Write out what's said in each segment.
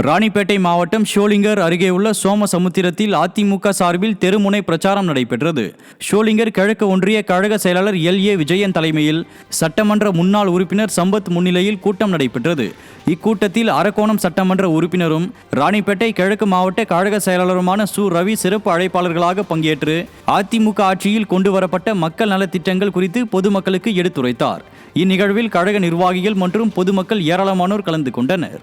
ராணிப்பேட்டை மாவட்டம் ஷோலிங்கர் அருகே உள்ள சோமசமுத்திரத்தில் அதிமுக சார்பில் தெருமுனை பிரச்சாரம் நடைபெற்றது. ஷோலிங்கர் கிழக்கு ஒன்றிய கழக செயலாளர் LA விஜயன் தலைமையில் சட்டமன்ற முன்னாள் உறுப்பினர் சம்பத் முன்னிலையில் கூட்டம் நடைபெற்றது. இக்கூட்டத்தில் அரக்கோணம் சட்டமன்ற உறுப்பினரும் ராணிப்பேட்டை கிழக்கு மாவட்ட கழக செயலாளருமான சு ரவி சிறப்பு அழைப்பாளர்களாக பங்கேற்று அதிமுக ஆட்சியில் கொண்டுவரப்பட்ட மக்கள் நலத்திட்டங்கள் குறித்து பொதுமக்களுக்கு எடுத்துரைத்தார். இந்நிகழ்வில் கழக நிர்வாகிகள் மற்றும் பொதுமக்கள் ஏராளமானோர் கலந்து கொண்டனர்.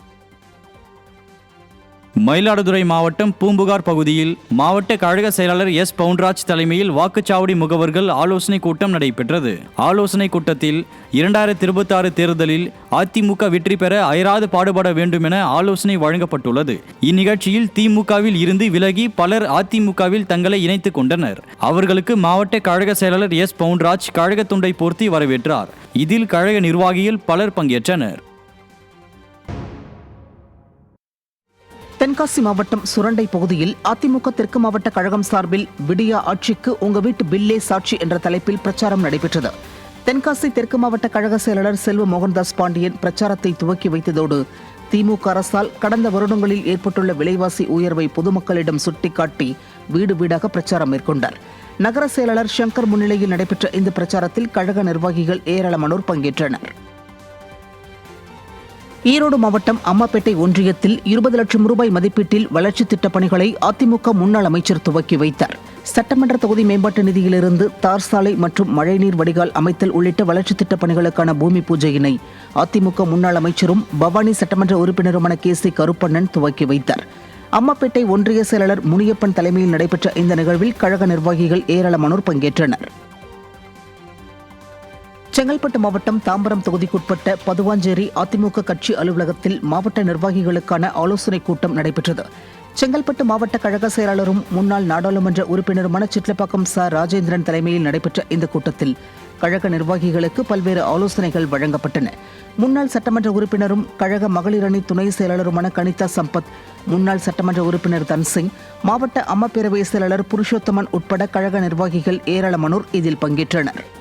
மயிலாடுதுறை மாவட்டம் பூம்புகார் பகுதியில் மாவட்ட கழக செயலாளர் பவுன்ராஜ் தலைமையில் வாக்குச்சாவடி முகவர்கள் ஆலோசனை கூட்டம் நடைபெற்றது. ஆலோசனை கூட்டத்தில் 2026 தேர்தலில் அதிமுக வெற்றி பெற அயராது பாடுபட வேண்டும் என ஆலோசனை வழங்கப்பட்டுள்ளது. இந்நிகழ்ச்சியில் திமுகவில் இருந்து விலகி பலர் அதிமுகவில் தங்களை இணைத்துக் கொண்டனர். அவர்களுக்கு மாவட்ட கழக செயலாளர் பவுன்ராஜ் கழக துண்டை போர்த்தி வரவேற்றார். இதில் கழக நிர்வாகிகள் பலர் பங்கேற்றனர். தென்காசி மாவட்டம் சுரண்டை பகுதியில் அதிமுக தெற்கு மாவட்ட கழகம் சார்பில் விடியா ஆட்சிக்கு உங்க வீட்டு பில்லே சாட்சி என்ற தலைப்பில் பிரச்சாரம் நடைபெற்றது. தென்காசி தெற்கு மாவட்ட கழக செயலாளர் செல்வ மோகன்தாஸ் பாண்டியன் பிரச்சாரத்தை துவக்கி வைத்ததோடு திமுக அரசால் கடந்த வருடங்களில் ஏற்பட்டுள்ள விலைவாசி உயர்வை பொதுமக்களிடம் சுட்டிக்காட்டி வீடு வீடாக பிரச்சாரம் மேற்கொண்டார். நகர செயலாளர் சங்கர் முன்னிலையில் நடைபெற்ற இந்த பிரச்சாரத்தில் கழக நிர்வாகிகள் ஏராளமானோர் பங்கேற்றனர். ஈரோடு மாவட்டம் அம்மாப்பேட்டை ஒன்றியத்தில் 20 லட்சம் ரூபாய் மதிப்பீட்டில் வளர்ச்சித் திட்டப் பணிகளை அதிமுக முன்னாள் அமைச்சர் துவக்கி வைத்தார். சட்டமன்ற தொகுதி மேம்பாட்டு நிதியிலிருந்து தார் சாலை மற்றும் மழைநீர் வடிகால் அமைத்தல் உள்ளிட்ட வளர்ச்சித் திட்டப் பணிகளுக்கான பூமி பூஜையினை அதிமுக முன்னாள் அமைச்சரும் பவானி சட்டமன்ற உறுப்பினருமான KC கருப்பண்ணன் துவக்கி வைத்தார். அம்மாப்பேட்டை ஒன்றிய செயலாளர் முனியப்பன் தலைமையில் நடைபெற்ற இந்த நிகழ்வில் கழக நிர்வாகிகள் ஏராளமானோர் பங்கேற்றனர். செங்கல்பட்டு மாவட்டம் தாம்பரம் தொகுதிக்குட்பட்ட பதுவாஞ்சேரி அதிமுக கட்சி அலுவலகத்தில் மாவட்ட நிர்வாகிகளுக்கான ஆலோசனைக் கூட்டம் நடைபெற்றது. செங்கல்பட்டு மாவட்ட கழக செயலாளரும் முன்னாள் நாடாளுமன்ற உறுப்பினருமான சிட்லப்பாக்கம் ராஜேந்திரன் தலைமையில் நடைபெற்ற இந்த கூட்டத்தில் கழக நிர்வாகிகளுக்கு பல்வேறு ஆலோசனைகள் வழங்கப்பட்டன. முன்னாள் சட்டமன்ற உறுப்பினரும் கழக மகளிர் அணி துணை செயலாளருமான கனிதா சம்பத், முன்னாள் சட்டமன்ற உறுப்பினர் தன்சிங், மாவட்ட அம்மா பேரவை செயலாளர் புருஷோத்தமன் உட்பட கழக நிர்வாகிகள் ஏராளமானோர் இதில் பங்கேற்றனர்.